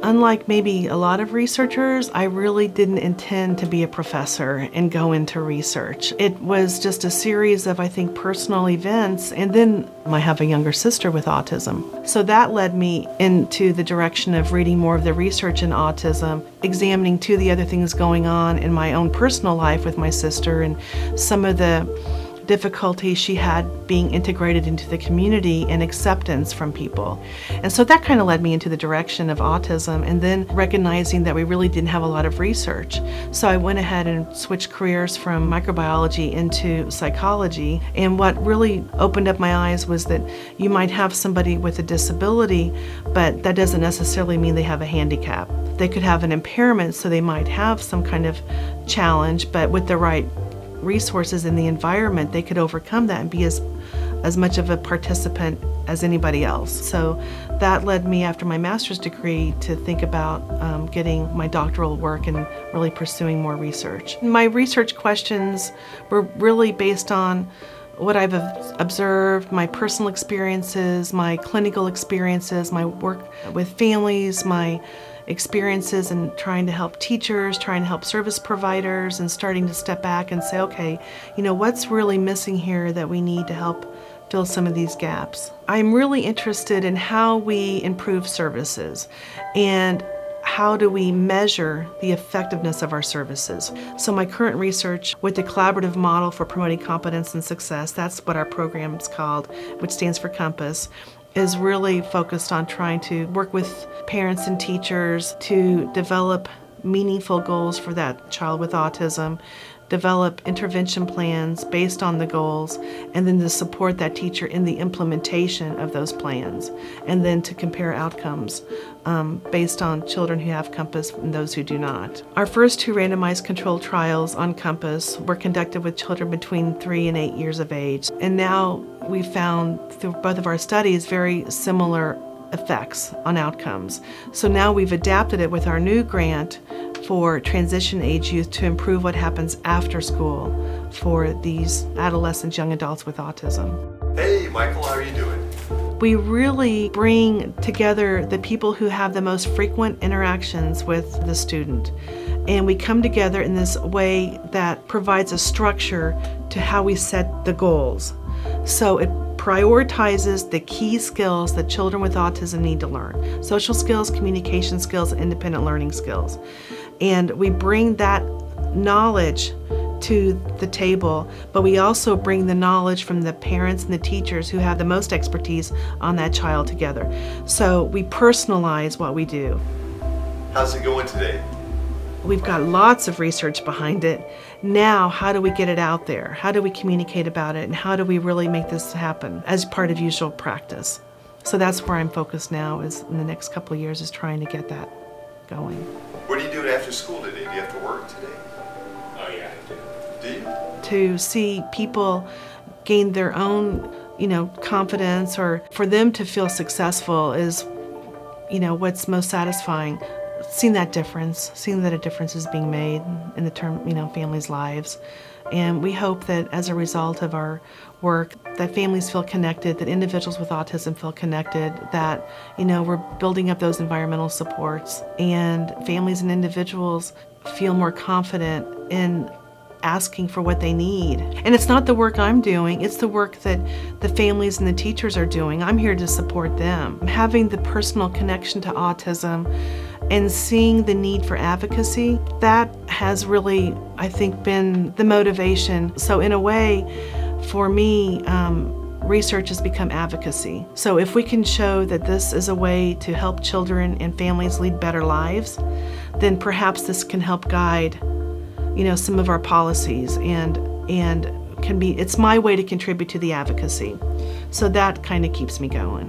Unlike maybe a lot of researchers, I really didn't intend to be a professor and go into research. It was just a series of, I think, personal events, and then I have a younger sister with autism. So that led me into the direction of reading more of the research in autism, examining too the other things going on in my own personal life with my sister and some of the difficulties she had being integrated into the community and acceptance from people. And so that kind of led me into the direction of autism, and then recognizing that we really didn't have a lot of research. So I went ahead and switched careers from microbiology into psychology, and what really opened up my eyes was that you might have somebody with a disability, but that doesn't necessarily mean they have a handicap. They could have an impairment, so they might have some kind of challenge, but with the right resources in the environment, they could overcome that and be as much of a participant as anybody else. So that led me, after my master's degree, to think about getting my doctoral work and really pursuing more research. My research questions were really based on what I've observed, my personal experiences, my clinical experiences, my work with families, my experiences in trying to help teachers, trying to help service providers, and starting to step back and say, okay, you know, what's really missing here that we need to help fill some of these gaps? I'm really interested in how we improve services and how do we measure the effectiveness of our services. So my current research with the collaborative model for promoting competence and success, that's what our program's called, which stands for COMPASS, is really focused on trying to work with parents and teachers to develop meaningful goals for that child with autism, develop intervention plans based on the goals, and then to support that teacher in the implementation of those plans, and then to compare outcomes based on children who have COMPASS and those who do not. Our first 2 randomized controlled trials on COMPASS were conducted with children between 3 and 8 years of age, and now we found through both of our studies very similar effects on outcomes. So now we've adapted it with our new grant for transition age youth to improve what happens after school for these adolescents, young adults with autism. Hey Michael, how are you doing? We really bring together the people who have the most frequent interactions with the student, and we come together in this way that provides a structure to how we set the goals. So it prioritizes the key skills that children with autism need to learn: social skills, communication skills, independent learning skills. And we bring that knowledge to the table, but we also bring the knowledge from the parents and the teachers who have the most expertise on that child together. So we personalize what we do. How's it going today? We've got lots of research behind it. Now, how do we get it out there? How do we communicate about it? And how do we really make this happen as part of usual practice? So that's where I'm focused now, is in the next couple of years, is trying to get that going. What are you doing after school today? Do you have to work today? Oh yeah, I do. Do you? To see people gain their own, confidence, or for them to feel successful is, what's most satisfying. Seeing that difference, seeing that a difference is being made in the families' lives. And we hope that as a result of our work, that families feel connected, that individuals with autism feel connected, that, we're building up those environmental supports, and families and individuals feel more confident in asking for what they need. And it's not the work I'm doing, it's the work that the families and the teachers are doing. I'm here to support them. Having the personal connection to autism and seeing the need for advocacy, that has really, I think, been the motivation. So in a way, for me, research has become advocacy. So if we can show that this is a way to help children and families lead better lives, then perhaps this can help guide some of our policies, and it's my way to contribute to the advocacy. So that kind of keeps me going.